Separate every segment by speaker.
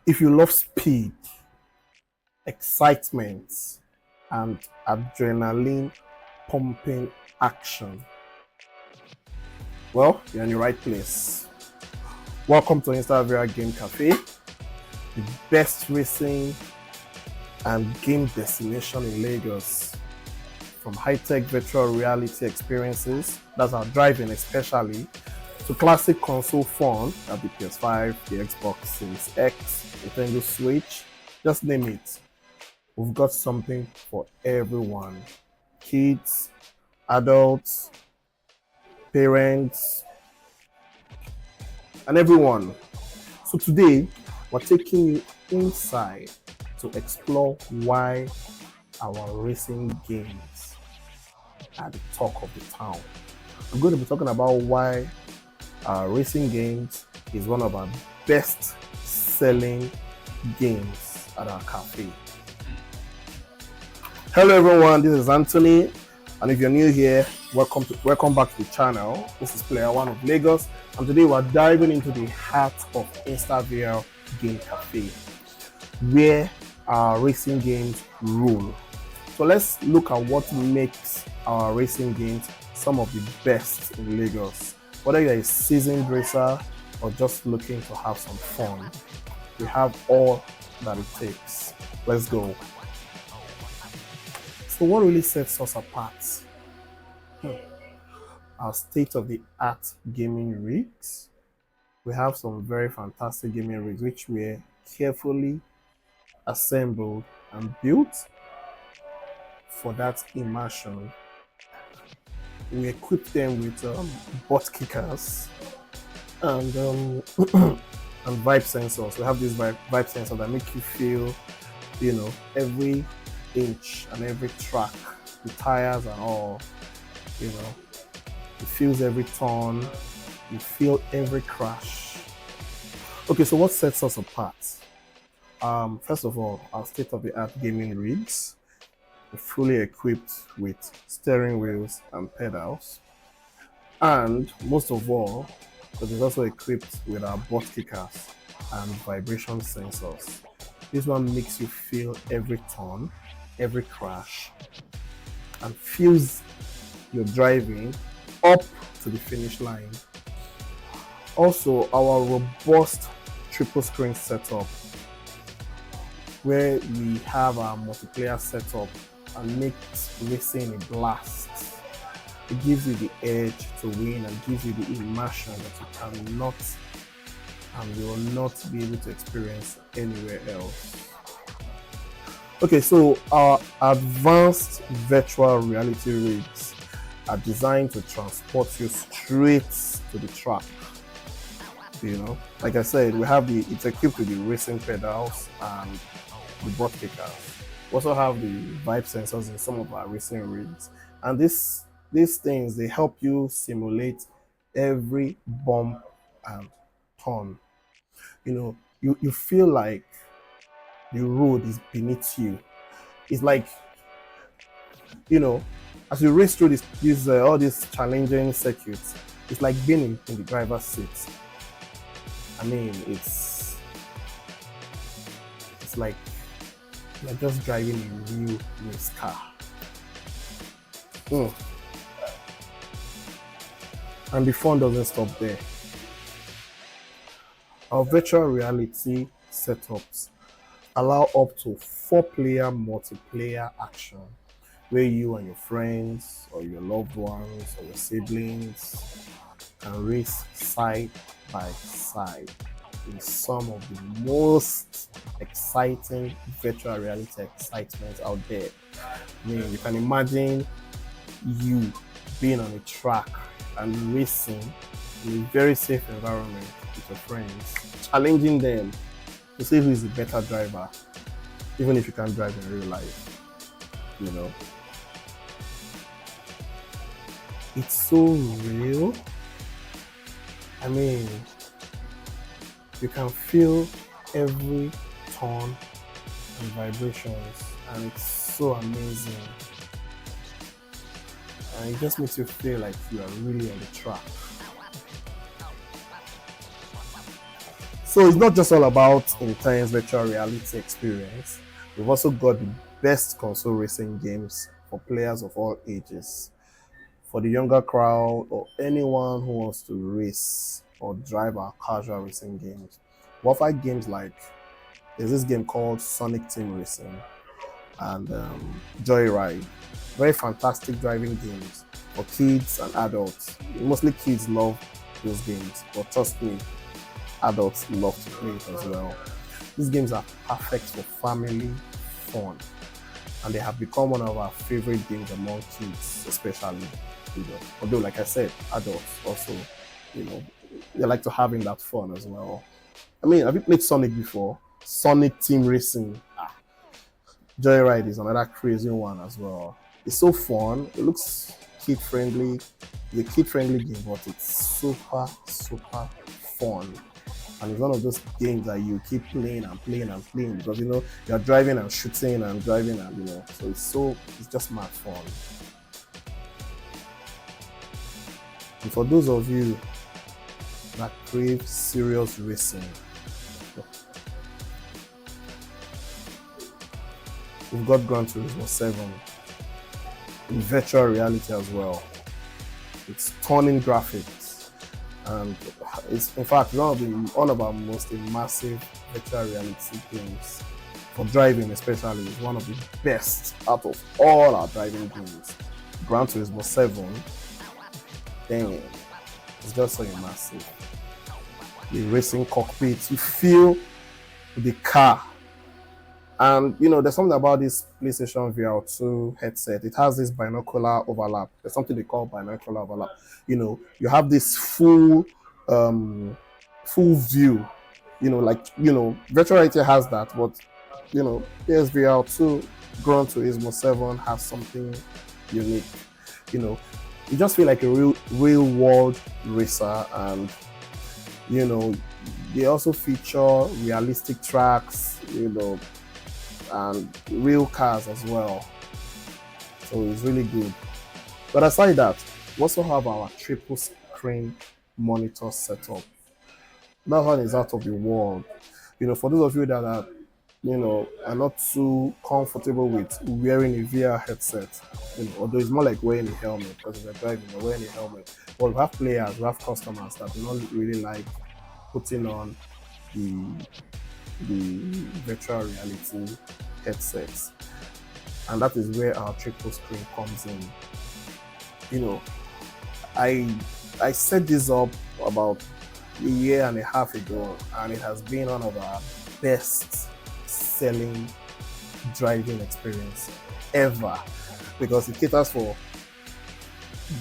Speaker 1: If you love speed, excitement, and adrenaline pumping action, well, you're in the right place. Welcome to InstaVR Game Cafe, the best racing and game destination in Lagos. From high-tech virtual reality experiences, that's our driving especially, to classic console fun, like the PS5, the Xbox Series X, Nintendo Switch, just name it. We've got something for everyone. Kids, adults, parents, and everyone. So today, we're taking you inside to explore why our racing games are the talk of the town. I'm going to be talking about why our racing games is one of our best selling games at our cafe. Hello everyone, this is Anthony, and if you're new here, welcome back to the channel. This is Player One of Lagos, and today we're diving into the heart of InstaVR Game Cafe, where our racing games rule. So let's look at what makes our racing games some of the best in Lagos. Whether you're a seasoned racer or just looking to have some fun, we have all that it takes. Let's go. So what really sets us apart? Our state-of-the-art gaming rigs. We have some very fantastic gaming rigs which were carefully assembled and built for that immersion. We equip them with ButtKickers and and vibe sensors. We have these vibe sensors that make you feel, every inch and every track, the tires and all, it feels every turn, you feel every crash. Okay, so what sets us apart? First of all, our state-of-the-art gaming rigs. We're fully equipped with steering wheels and pedals, and most of all, it is also equipped with our ButtKickers and vibration sensors. This one makes you feel every turn, every crash, and feels your driving up to the finish line. Also, our robust triple screen setup, where we have our multiplayer setup and makes racing a blast. It gives you the edge to win and gives you the immersion that you cannot and will not be able to experience anywhere else. Okay, so our advanced virtual reality rigs are designed to transport you straight to the track. Like I said, it's equipped with the racing pedals and the ButtKickers. We also have the vibe sensors in some of our racing rigs, and these things, they help you simulate every bump and turn. You feel like the road is beneath you. It's like, as you race through all these challenging circuits, it's like being in the driver's seat. I mean, it's like you're just driving a real race car. And the fun doesn't stop there. Our virtual reality setups allow up to 4-player multiplayer action, where you and your friends or your loved ones or your siblings can race side by side in some of the most exciting virtual reality excitements out there. I mean, you can imagine you being on a track and racing in a very safe environment with your friends, challenging them to see who is the better driver, even if you can't drive in real life. It's so real. I mean, you can feel every turn and vibrations, and it's so amazing. And it just makes you feel like you are really on the track. So it's not just all about intense virtual reality experience. We've also got the best console racing games for players of all ages. For the younger crowd or anyone who wants to race or drive our casual racing games, we offer games like there's this game called Sonic Team Racing and Joyride. Very fantastic driving games for kids and adults. Mostly kids love those games, but trust me, adults love to play it as well. These games are perfect for family fun, and they have become one of our favorite games among kids, especially. Although, like I said, adults also, you know, they like to having that fun as well. I mean, have you played Sonic before? Sonic Team Racing. Joyride is another crazy one as well. It's so fun. It looks kid friendly. It's a kid friendly game, but it's super, super fun. And it's one of those games that you keep playing and playing and playing because you're driving and shooting and driving and so it's just mad fun. And for those of you that crave serious racing, we've got Gran Turismo 7 in virtual reality as well. It's stunning graphics, and it's in fact one of our most immersive virtual reality games for driving, especially. It's one of the best out of all our driving games. Gran Turismo 7, dang, it's just so immersive. The racing cockpit, you feel the car. And there's something about this PlayStation VR 2 headset. It has this binocular overlap. There's something they call binocular overlap. You have this full view. Virtual reality has that, but PSVR 2 Gran Turismo 7 has something unique. You just feel like a real world racer, and they also feature realistic tracks, and real cars as well. So it's really good. But aside that, we also have our triple screen monitor setup. That one is out of the world. For those of you that are not too comfortable with wearing a VR headset, although it's more like wearing a helmet, because if you're driving, you're wearing a helmet. But we have players, we have customers that do not really like putting on the virtual reality headsets, and that is where our triple screen comes in. I set this up about a year and a half ago, and it has been one of our best selling driving experience ever, because it caters for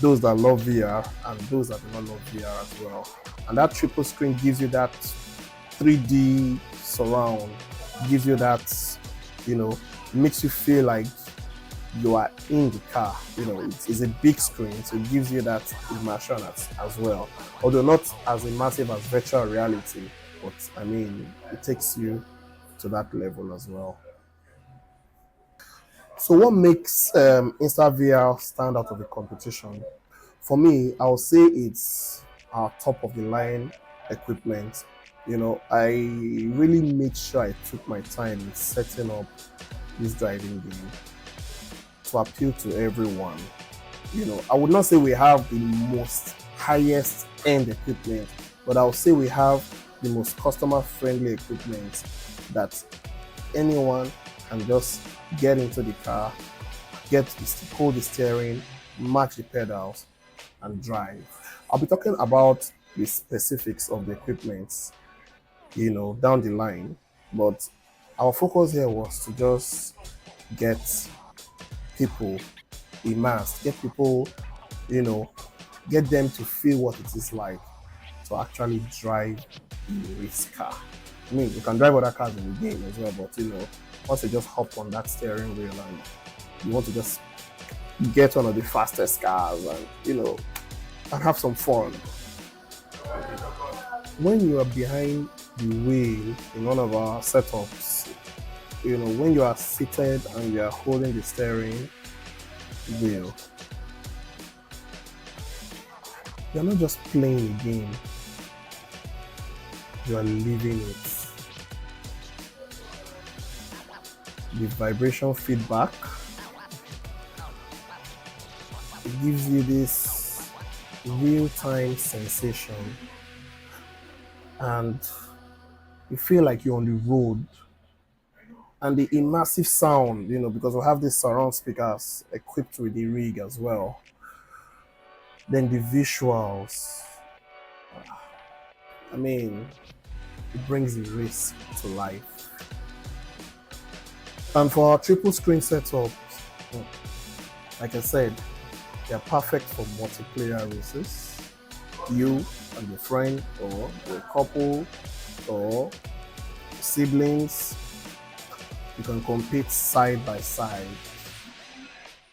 Speaker 1: those that love VR and those that do not love VR as well. And that triple screen gives you that 3D surround, gives you that, makes you feel like you are in the car. It's a big screen, so it gives you that immersion as well. Although not as immersive as virtual reality, but I mean, it takes you to that level as well. So what makes InstaVR stand out of the competition? For me, I would say it's our top of the line equipment. I really made sure I took my time in setting up this driving game to appeal to everyone. I would not say we have the most highest end equipment, but I would say we have the most customer friendly equipment that anyone can just get into the car, hold the steering, match the pedals, and drive. I'll be talking about the specifics of the equipment, down the line, but our focus here was to just get people immersed, get people, get them to feel what it is like to actually drive a race car. I mean, you can drive other cars in the game as well, but once you just hop on that steering wheel and you want to just get one of the fastest cars and and have some fun. When you are behind the wheel in one of our setups, when you are seated and you are holding the steering wheel, you're not just playing a game. You are living it. The vibration feedback, it gives you this real-time sensation, and you feel like you're on the road. And the immersive sound, because we have these surround speakers equipped with the rig as well. Then the visuals, I mean, it brings the race to life. And for our triple screen setup, like I said, they're perfect for multiplayer races. You and your friend, or your couple, or siblings, you can compete side by side.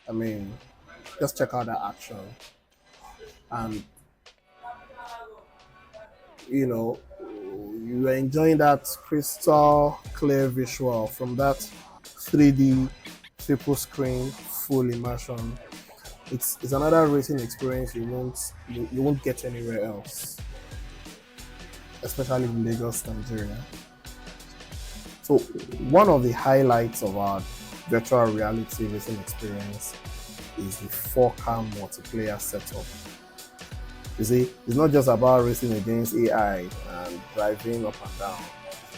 Speaker 1: I mean, just check out that action. And, you are enjoying that crystal clear visual from that 3D triple screen full immersion. It's another racing experience you won't get anywhere else, especially in Lagos, Nigeria. So one of the highlights of our virtual reality racing experience is the 4K multiplayer setup. You see, it's not just about racing against AI and driving up and down.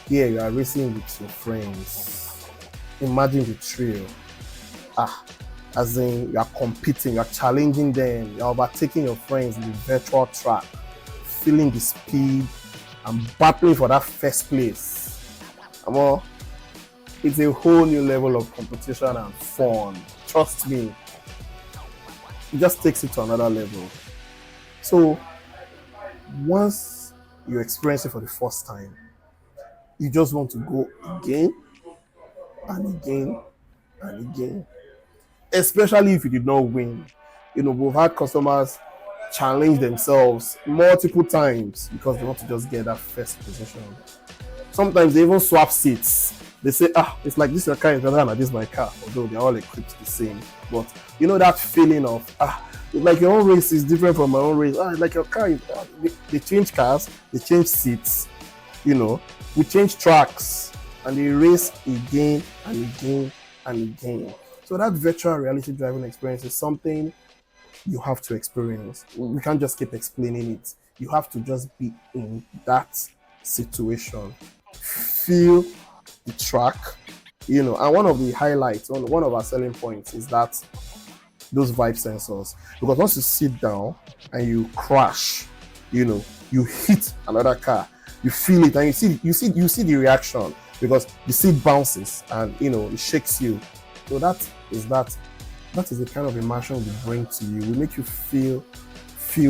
Speaker 1: Here you are racing with your friends. Imagine the thrill. As in, you are competing, you are challenging them, you are overtaking your friends in the virtual track, feeling the speed and battling for that first place. It's a whole new level of competition and fun. Trust me, it just takes it to another level. So once you experience it for the first time, you just want to go again and again and again. Especially if you did not win. We've had customers challenge themselves multiple times because they want to just get that first position. Sometimes they even swap seats. They say, it's like this your car is better than this my car, although they're all equipped the same. But that feeling of, like your own race is different from my own race. Like your car is, they change cars, they change seats, we change tracks, and they race again and again and again. So that virtual reality driving experience is something you have to experience. We can't just keep explaining it. You have to just be in that situation, feel the track, and one of the highlights, one of our selling points is that those vibe sensors. Because once you sit down and you crash, you hit another car, you feel it, and you see the reaction because the seat bounces and it shakes you. So that is the kind of immersion we bring to you. We make you feel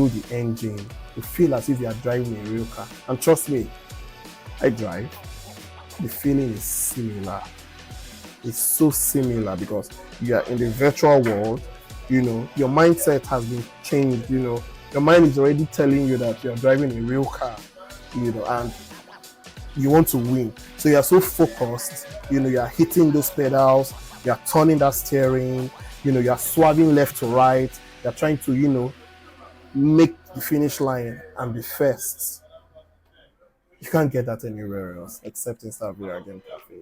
Speaker 1: the engine. You feel as if you are driving a real car. And trust me, I drive. The feeling is similar. It's so similar because you are in the virtual world. Your mindset has been changed. Your mind is already telling you that you are driving a real car. And you want to win. So you are so focused. You are hitting those pedals. You are turning that steering. You are swerving left to right. You are trying to, make the finish line and be first. You can't get that anywhere else except in InstaVR Game Cafe.